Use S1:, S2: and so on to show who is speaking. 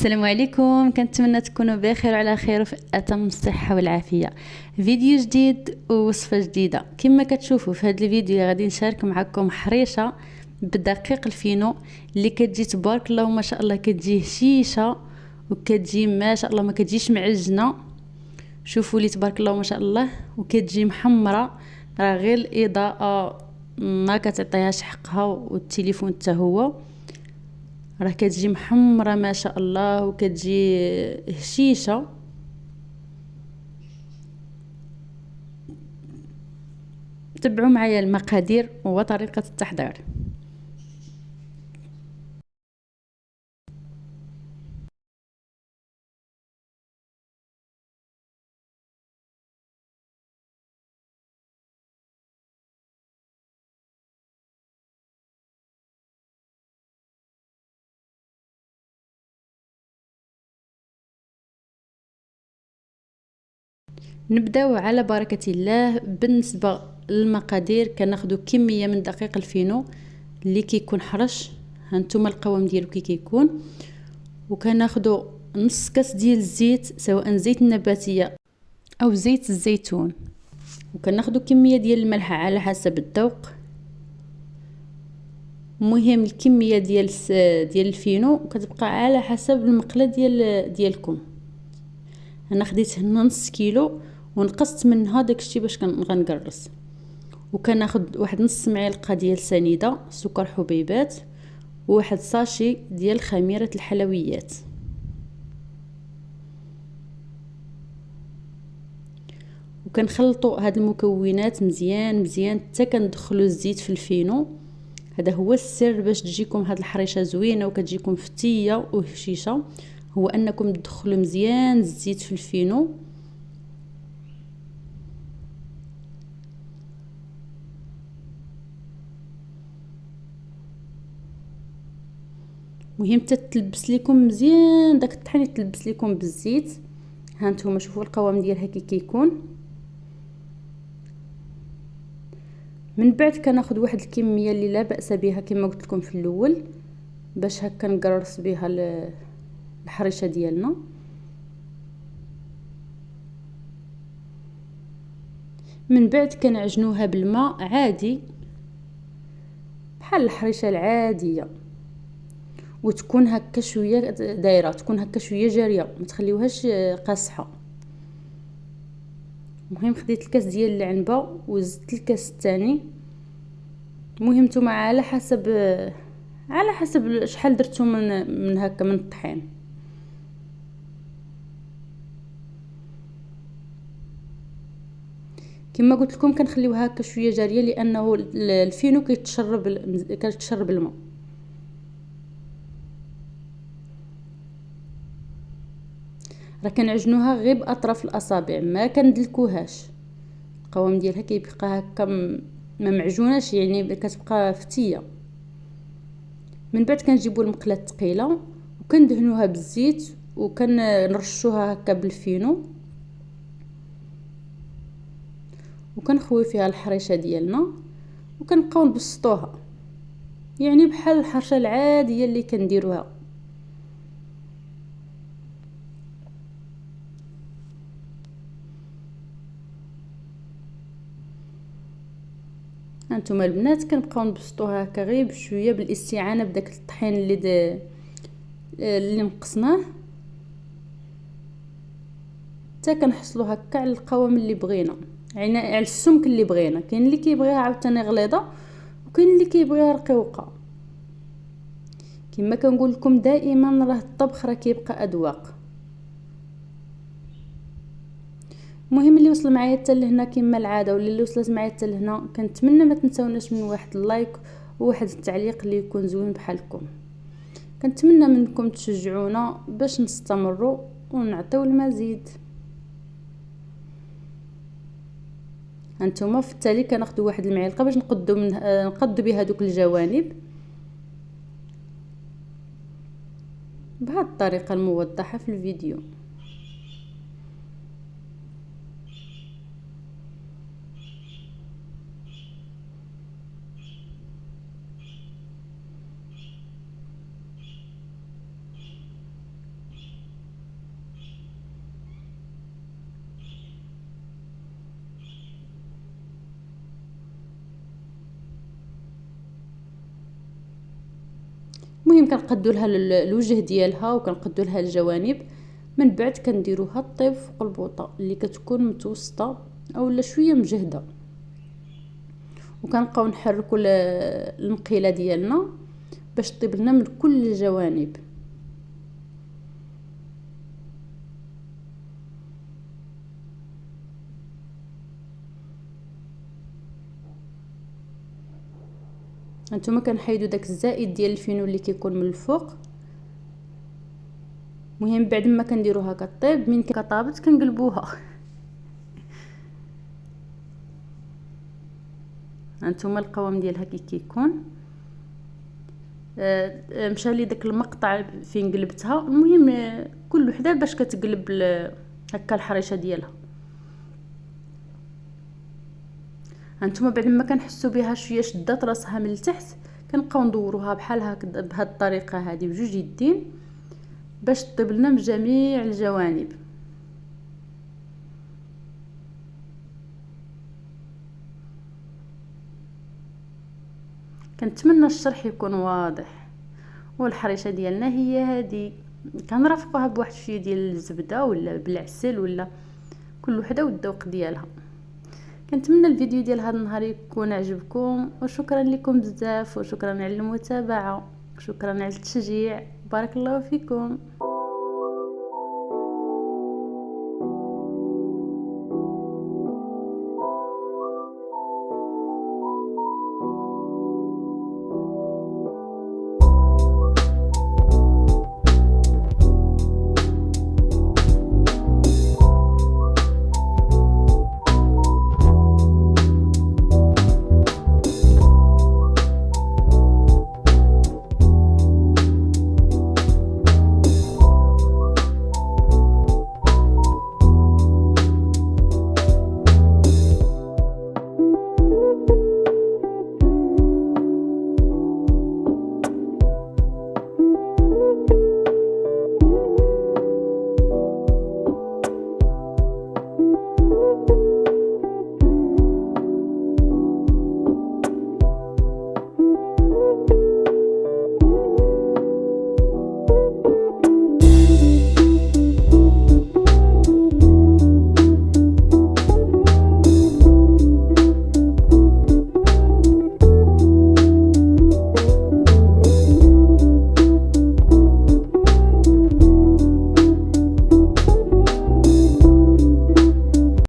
S1: السلام عليكم، كنتمنى تكونوا بخير وعلى خير وفي اتم الصحه والعافيه. فيديو جديد ووصفه جديده. كما كتشوفوا في هذا الفيديو غادي نشارك معكم حريشه بدقيق الفينو اللي كتجي تبارك الله ما شاء الله، كتجي هشيشه وكتجي ما شاء الله، ما كتجيش معجنه. شوفوا لي تبارك الله ما شاء الله، وكتجي محمره. راه غير الاضاءه ما كتعطيهاش حقها، والتليفون حتى هو راه كتجي محمره ما شاء الله، وكتجي هشيشه. تبعوا معايا المقادير وطريقه التحضير. نبداو على بركه الله. بالنسبه للمقادير كناخذوا كميه من دقيق الفينو اللي كيكون حرش، هانتوما القوام ديالو كيكون. وكناخذوا نص كاس ديال الزيت، سواء زيت النباتيه او زيت الزيتون. وكناخذوا كميه ديال الملح على حسب الذوق. مهم الكميه ديال الفينو كتبقى على حسب المقله ديالكم. انا خديت هنا نص كيلو ونقصت منها داكشي باش غنقرص. وكناخذ واحد نص معلقه ديال سنيده سكر حبيبات، وواحد ساشي ديال خميره الحلويات. وكنخلطوا هاد المكونات مزيان مزيان حتى كندخلوا الزيت في الفينو. هذا هو السر باش تجيكم هاد الحريشه زوينه وكتجيكم فتيه وهشيشه، هو انكم تدخلوا مزيان الزيت في الفينو. مهم تتلبس لكم مزيان داك الطحين، يتلبس لكم بالزيت. ها نتوما شوفوا القوام ديالها كي كيكون. من بعد كناخذ واحد الكميه اللي لا باس بها كما قلت لكم في الاول، باش هكا نقرص بها الحريشه ديالنا. من بعد كنعجنوها بالماء عادي بحال الحريشه العاديه، وتكون هكا شويه دايره، تكون هكا شويه جاريه، ما تخليوهاش قاصحه. المهم خديت الكاس ديال العنبه وزدت الكاس الثاني. المهم نتوما على حسب شحال درتو من هكا من الطحين. كما قلت لكم كنخليوها هكا شويه جاريه، لانه الفينو كيتشرب الماء. راه كنعجنوها غير باطراف الاصابع، ما كندلكوهاش. القوام ديالها كيبقى هكا ما معجوناش، يعني كتبقى فتيه. من بعد كنجيبوا المقله الثقيله وكندهنوها بالزيت، وكنرشوها هكا بالفينو، وكنخوي فيها الحريشه ديالنا، وكنبقاو نبسطوها يعني بحال الحرشه العاديه اللي كنديروها. هانتوما البنات كنبقاو نبسطوها هكا غير بشويه بالاستعانه بداك الطحين اللي نقصناه، حتى كنحصلوا هكا على القوام اللي بغينا، يعني على السمك اللي بغينا. كاين اللي كيبغيها عاوتاني غليظه، وكاين اللي كيبغيها رقيقه. كما كنقول لكم دائما راه الطبخ راه كيبقى اذواق. المهم اللي وصل معايا حتى لهنا كما العاده، ولا اللي وصلت معايا حتى لهنا، كنتمنى ما تنساوناش من واحد اللايك وواحد التعليق اللي يكون زوين بحالكم. كنتمنى منكم تشجعونا باش نستمروا ونعطيو المزيد. هانتوما في التالي كناخذوا واحد المعلقه باش نقدوا بها دوك الجوانب بهذه الطريقه الموضحه في الفيديو. كنقدوا لها الوجه ديالها وكنقدوا لها الجوانب. من بعد كنديروها الطيب فوق البوطه اللي كتكون متوسطه اولا شويه مجهده، وكنبقاو نحركوا المقيله ديالنا باش طيب لنا من كل الجوانب. هانتوما كنحيدوا داك الزائد ديال الفينو اللي كيكون من الفوق. مهم بعد ما كنديروها كطيب من كطابت كنقلبوها. هانتوما القوام ديالها كي كيكون. مشى لي داك المقطع فين قلبتها. المهم كل وحده باش كتقلب هكا الحريشه ديالها. هانتوما بعد ما كنحسوا بها شويه شدات راسها من التحت كنبقاو ندوروها بحال هكا بهذه الطريقه هذه بجوج يدين باش تطيب لنا من جميع الجوانب. كنتمنى الشرح يكون واضح. والحريشه ديالنا هي هذه، كنرافقوها بواحد شويه ديال الزبده ولا بالعسل ولا كل وحده والذوق ديالها. كنتمنى الفيديو ديال هذا النهار يكون عجبكم، وشكرا لكم بزاف، وشكرا على المتابعه، شكرا على التشجيع، بارك الله فيكم.